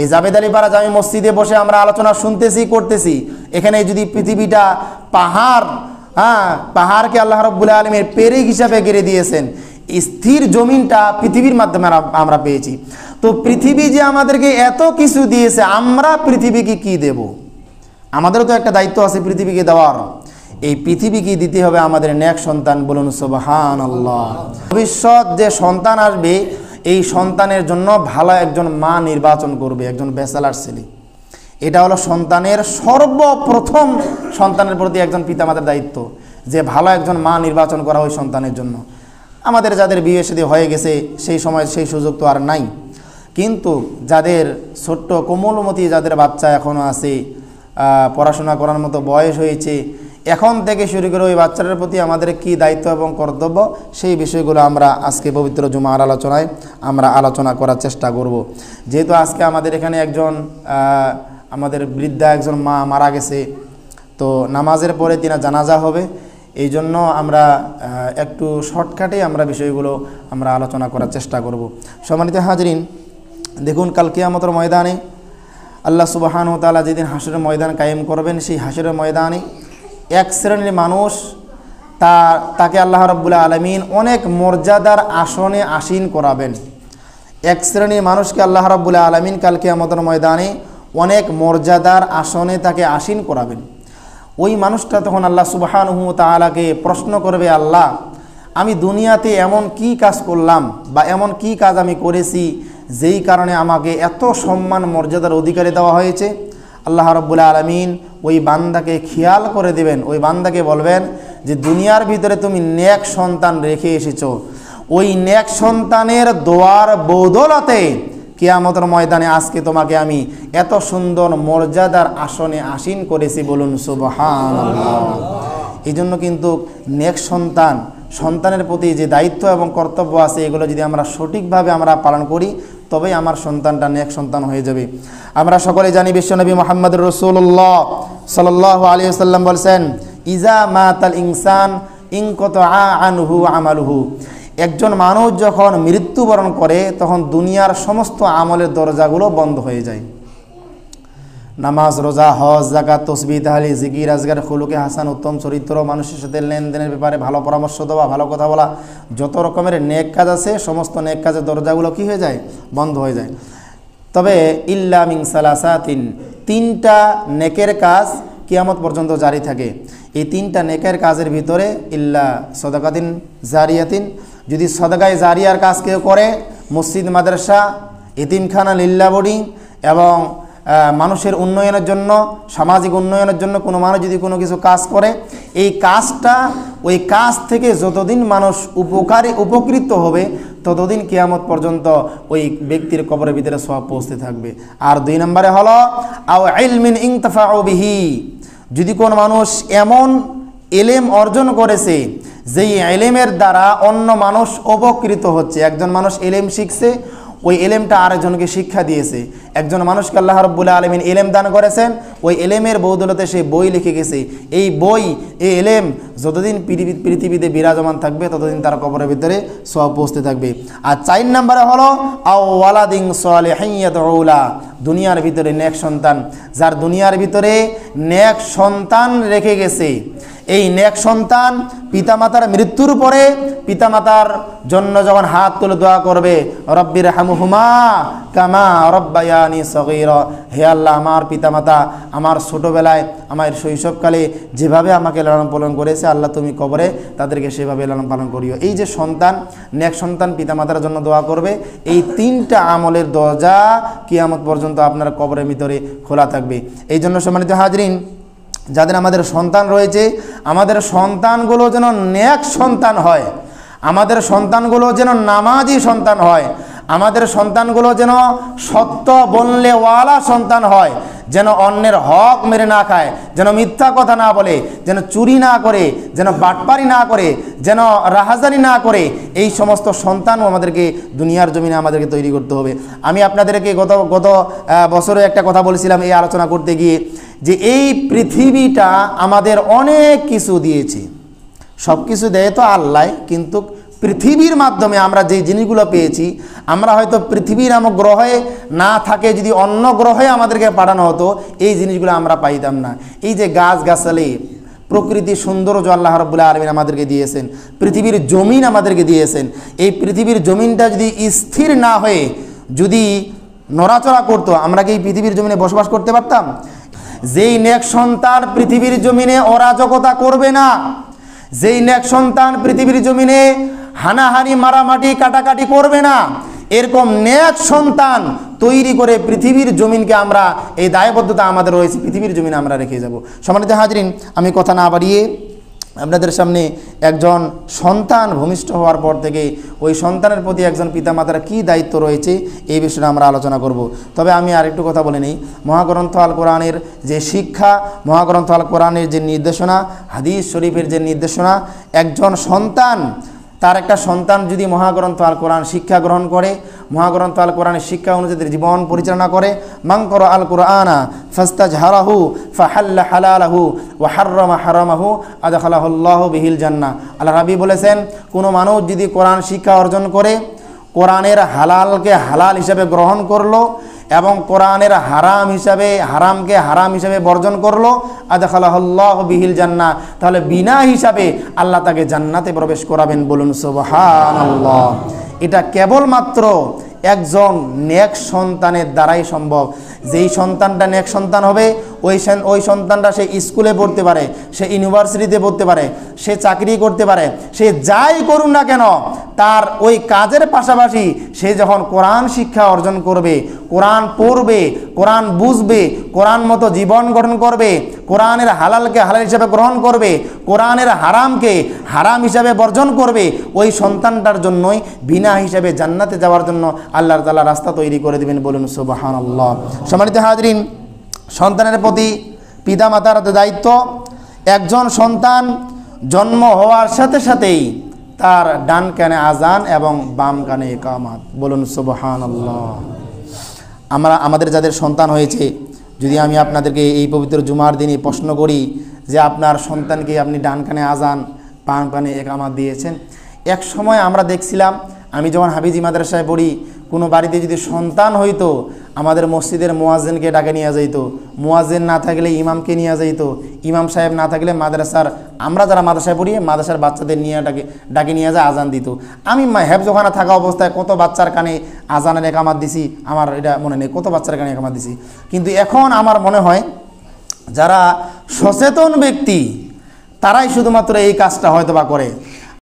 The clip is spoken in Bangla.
এই জাবেদ আলী পাড়া জামি মসজিদে বসে আমরা আলোচনা শুনতেছি করতেছি, এখানে যদি পৃথিবীটা পাহাড়, পাহাড়কে আল্লাহ রাব্বুল আলামিন পেরেক হিসাবে গেড়ে দিয়েছেন, স্থির জমিনটা পৃথিবীর মাধ্যমে আমরা পেয়েছি। তো পৃথিবী যে আমাদেরকে এত কিছু দিয়েছে, আমরা পৃথিবীকে কি দেব? আমাদেরও তো একটা দায়িত্ব আছে পৃথিবীকে দেওয়ার। এই পৃথিবীকে দিতে হবে আমাদের নেক সন্তান। বলুন সুবহানাল্লাহ। ভবিষ্যৎ যে সন্তান আসবে, এই সন্তানের জন্য ভালো একজন মা নির্বাচন করবে, একজন ব্যাচেলার ছেলে। এটা হলো সন্তানের সর্বপ্রথম সন্তানের প্রতি একজন পিতামাতার দায়িত্ব, যে ভালো একজন মা নির্বাচন করা ওই সন্তানের জন্য। আমাদের যাদের বিয়ে শাদী হয়ে গেছে সেই সময় সেই সুযোগ তো আর নাই, কিন্তু যাদের ছোট্ট কোমলমতি যাদের বাচ্চা এখনও আছে, পড়াশোনা করার মতো বয়স হয়েছে, এখন থেকে শুরু করে ওই বাচ্চাটার প্রতি আমাদের কি দায়িত্ব এবং কর্তব্য, সেই বিষয়গুলো আমরা আজকে পবিত্র জুমার আলোচনায় আমরা আলোচনা করার চেষ্টা করব। যেহেতু আজকে আমাদের এখানে একজন আমাদের বৃদ্ধা একজন মা মারা গেছে, তো নামাজের পরে তিনার জানাজা হবে, এই জন্য আমরা একটু শর্টকাটে আমরা বিষয়গুলো আমরা আলোচনা করার চেষ্টা করব। সম্মানিত হাজরিন, দেখুন কাল কিয়ামতের ময়দানে আল্লাহ সুবহানাহু ওয়া তাআলা যেদিন হাসরের ময়দান কায়েম করবেন, সেই হাসরের ময়দানে এক শ্রেণীর মানুষ তাকে আল্লাহ রাব্বুল আলামিন অনেক মর্যাদার আসনে আসীন করাবেন। এক শ্রেণীর মানুষকে আল্লাহ রাব্বুল আলামিন কাল কিয়ামতের ময়দানে অনেক মর্যাদার আসনে তাকে আসীন করাবেন। ওই মানুষটা তখন আল্লাহ সুবহানাহু ওয়া তাআলাকে প্রশ্ন করবে, আল্লাহ আমি দুনিয়াতে এমন কি কাজ করলাম বা এমন কি কাজ আমি করেছি যেই কারণে আমাকে এত সম্মান মর্যাদার অধিকারী দেওয়া হয়েছে? আল্লাহ রাব্বুল আলামিন ওই বান্দাকে খেয়াল করে দেবেন, ওই বান্দাকে বলবেন যে দুনিয়ার ভিতরে তুমি নেক সন্তান রেখে এসেছো, ওই নেক সন্তানের দোয়ার বদৌলতে কিয়ামতের ময়দানে আজকে তোমাকে আমি এত সুন্দর মর্যাদার আসনে আসীন করেছি। বলুন সুবহানাল্লাহ। এই জন্য কিন্তু নেক সন্তানের প্রতি যে দায়িত্ব এবং কর্তব্য আছে, এগুলো যদি আমরা সঠিকভাবে আমরা পালন করি, তবেই আমার সন্তানটা নেক সন্তান হয়ে যাবে। আমরা সকলে জানি বিশ্বনবী মুহাম্মদ রাসূলুল্লাহ সাল্লাল্লাহু আলাইহি ওয়াসাল্লাম বলেছেন, ইজা মাতাল ইনসান ইনকাতা আনহু আমালুহু। একজন মানুষ যখন মৃত্যুবরণ করে তখন দুনিয়ার সমস্ত আমলের দরজাগুলো বন্ধ হয়ে যায়। নামাজ, রোজা, হজ, যাকাত, তাসবিহ, তাহলিল, জিকির, আজগার, খুলুকে হাসান, উত্তম চরিত্র, মানুষের সাথে লেনদেনের ব্যাপারে ভালো পরামর্শ দেওয়া, ভালো কথা বলা, যত রকমের নেক কাজ আছে সমস্ত নেক কাজের দরজাগুলো কি হয়ে যায়? বন্ধ হয়ে যায়। তবে ইল্লা মিন সালাসাতিন, তিনটা নেকের কাজ কিয়ামত পর্যন্ত জারি থাকে। এই তিনটা নেকের কাজের ভিতরে ইল্লা সদাকাতিন জারিয়াতিন, যদি সদকায়ে জারিয়ার কাজ কেউ করে, মসজিদ, মাদ্রাসা, এতিমখানা, লিল্লা বোর্ডিং এবং মানুষের উন্নয়নের জন্য, সামাজিক উন্নয়নের জন্য কোনো মানুষ যদি কোনো কিছু কাজ করে, এই কাজটা, ওই কাজ থেকে যতদিন মানুষ উপকৃত হবে ততদিন কিয়ামত পর্যন্ত ওই ব্যক্তির কবরের ভিতরে সওয়াব পৌঁছতে থাকবে। আর 2 নম্বরে হলো আও ইলমিন ইনতাফাউ বিহি, যদি কোনো মানুষ এমন ইলম অর্জন করেছে যেই ইলমের দ্বারা অন্য মানুষ উপকৃত হচ্ছে। একজন মানুষ ইলম শিখছে, ওই এলেমটা আরেকজনকে শিক্ষা দিয়েছে। একজন মানুষকে আল্লাহ রাব্বুল আলামিন এলেম দান করেছেন, ওই এলেমের বদৌলতে সে বই লিখে গেছে। এই বই, এই এলেম যতদিন পৃথিবীতে বিরাজমান থাকবে ততদিন তার কবরের ভিতরে সওয়াব পৌঁছতে থাকবে। আর 4 নম্বরে হলো আও ওয়ালাদিন সালিহিন ইয়াদউ লা, দুনিয়ার ভিতরে নেক সন্তান, যার দুনিয়ার ভিতরে নেক সন্তান রেখে গেছে। এই নেক সন্তান পিতামাতার মৃত্যুর পরে পিতামাতার জন্য যখন হাত তুলে দোয়া করবে, রব্বির হামহুমা কামা রব্বায়ানি সগীরা, হে আল্লাহ আমার পিতামাতা আমার ছোটোবেলায়, আমার শৈশবকালে যেভাবে আমাকে লালন পালন করেছে, আল্লাহ তুমি কবরে তাদেরকে সেভাবে লালন পালন করিও। এই যে সন্তান, নেক সন্তান পিতামাতার জন্য দোয়া করবে, এই 3টা আমলের দরজা কিয়ামত পর্যন্ত আপনার কবরের ভিতরে খোলা থাকবে। এই জন্য সম্মানিত হাজরিন, যাদের আমাদের সন্তান রয়েছে, আমাদের সন্তানগুলো যেন নেক সন্তান হয়, আমাদের সন্তানগুলো যেন নামাজি সন্তান হয়, আমাদের সন্তানগুলো যেন সত্য বললেওয়ালা সন্তান হয়, যেন অন্যের হক মেরে না খায়, যেন মিথ্যা কথা না বলে, যেন চুরি না করে, যেন বাটপারি না করে, যেন রাহাজানি না করে। এই সমস্ত সন্তানও আমাদেরকে দুনিয়ার জমিনে আমাদেরকে তৈরি করতে হবে। আমি আপনাদেরকে গত বছরে একটা কথা বলেছিলাম এই আলোচনা করতে গিয়ে, যে এই পৃথিবীটা আমাদের অনেক কিছু দিয়েছে। সব কিছু দেয় তো আল্লাহ, কিন্তু পৃথিবীর মাধ্যমে আমরা যে জিনিসগুলো পেয়েছি, আমরা হয়তো পৃথিবী নামক গ্রহে না থাকে যদি অন্য গ্রহে আমাদেরকে পাঠানো হতো, এই জিনিসগুলো আমরা পাইতাম না। এই যে গাছগাছালি, প্রকৃতি সৌন্দর্য আল্লাহ রাব্বুল আলামিন আমাদেরকে দিয়েছেন, পৃথিবীর জমিন আমাদেরকে দিয়েছেন। এই পৃথিবীর জমিনটা যদি স্থির না হয়ে যদি নড়াচড়া করতো, আমরা কি এই পৃথিবীর জমিনে বসবাস করতে পারতাম? যেই নেক সন্তান পৃথিবীর জমিনে অরাজকতা করবে না, যেই নেক সন্তান পৃথিবীর জমিনে হানাহানি মারামারি কাটাকাটি করবে না, এরকম নেক সন্তান তৈরি করে পৃথিবীর জমিনকে আমরা, এই দায়বদ্ধতা আমাদের রয়েছে, পৃথিবীর জমিনে আমরা রেখে যাব। সম্মানিত হাজরিন, আমি কথা না বাড়িয়ে আপনাদের সামনে একজন সন্তান ভূমিষ্ঠ হওয়ার পর থেকে ওই সন্তানের প্রতি একজন পিতামাতার কী দায়িত্ব রয়েছে এই বিষয়ে আমরা আলোচনা করব। তবে আমি আরেকটু কথা বলে নিই, মহাগ্রন্থ আল কোরআনের যে শিক্ষা, মহাগ্রন্থ আল কোরআনের যে নির্দেশনা, হাদিস শরীফের যে নির্দেশনা, একজন সন্তান, তার একটা সন্তান যদি মহাগ্রন্থ আল কোরআন শিক্ষা গ্রহণ করে, মহাগ্রন্থ আল কোরআনের শিক্ষা অনুযায়ী জীবন পরিচালনা করে, মাংকর আল কোরআনা ফাস্তাজহারাহু ফাহাল্লা হালালাহু ওয়া হাররামা হারামাহু আদখালাহুল্লাহু বিহিল জান্নাহ। আল্লাহ রাব্বি বলেছেন, কোনো মানুষ যদি কোরআন শিক্ষা অর্জন করে, কোরআনের হালালকে হালাল হিসাবে গ্রহণ করলো এবং কোরআনের হারাম হিসাবে হারামকে হারাম হিসাবে বর্জন করলো, আদখালাহুল্লাহু বিহিল জান্নাহ, তাহলে বিনা হিসাবে আল্লাহ তাকে জান্নাতে প্রবেশ করাবেন। বলুন সুবহানাল্লাহ। এটা কেবলমাত্র একজন নেক সন্তানের দ্বারাই সম্ভব। যেই সন্তানটা নেক সন্তান হবে, ওই সন্তানটা সে স্কুলে পড়তে পারে, সে ইউনিভার্সিটিতে পড়তে পারে, সে চাকরি করতে পারে, সে যাই করুন না কেন, তার ওই কাজের পাশাপাশি সে যখন কোরআন শিক্ষা অর্জন করবে, কোরআন পড়বে, কোরআন বুঝবে, কোরআন মতো জীবন গঠন করবে, কোরআনের হালালকে হালাল হিসাবে গ্রহণ করবে, কোরআনের হারামকে হারাম হিসাবে বর্জন করবে, ওই সন্তানটার জন্যই বিনা হিসাবে জান্নাতে যাওয়ার জন্য আল্লাহ তাআলা রাস্তা তৈরি করে দেবেন। বলুন সুবহানাল্লাহ। সম্মানিত হাজরিন, সন্তানের প্রতি পিতামাতার দায়িত্ব, একজন সন্তান জন্ম হওয়ার সাথে সাথেই তার ডান কানে আজান এবং বাম কানে ইকামত। বলুন সুবহানাল্লাহ। আমাদের যাদের সন্তান হয়েছে, যদি আমি আপনাদেরকে এই পবিত্র জুমার দিনে প্রশ্ন করি যে আপনার সন্তানকে আপনি ডান কানে আজান বাম কানে ইকামত দিয়েছেন, এক সময় আমরা দেখছিলাম, আমি যখন হাফিজি মাদ্রাসায় পড়ি, কোনো বাড়িতে যদি সন্তান হইতো, আমাদের মসজিদের মুয়াজ্জিনকে ডাকে নিয়ে যাইতো, মুয়াজ্জিন না থাকলে ইমামকে নিয়ে যাইতো, ইমাম সাহেব না থাকলে মাদ্রাসার, আমরা যারা মাদ্রাসায় পড়ি মাদ্রাসার বাচ্চাদের নিয়ে ডাকে নিয়ে যায় আজান দিত। আমি হেফজখানা থাকা অবস্থায় কত বাচ্চার কানে আজানের একামাত দিছি, আমার এটা মনে নেই কত বাচ্চার কানে একামাত দিছি। কিন্তু এখন আমার মনে হয় যারা সচেতন ব্যক্তি তারাই শুধুমাত্র এই কাজটা হয়তো বা করে।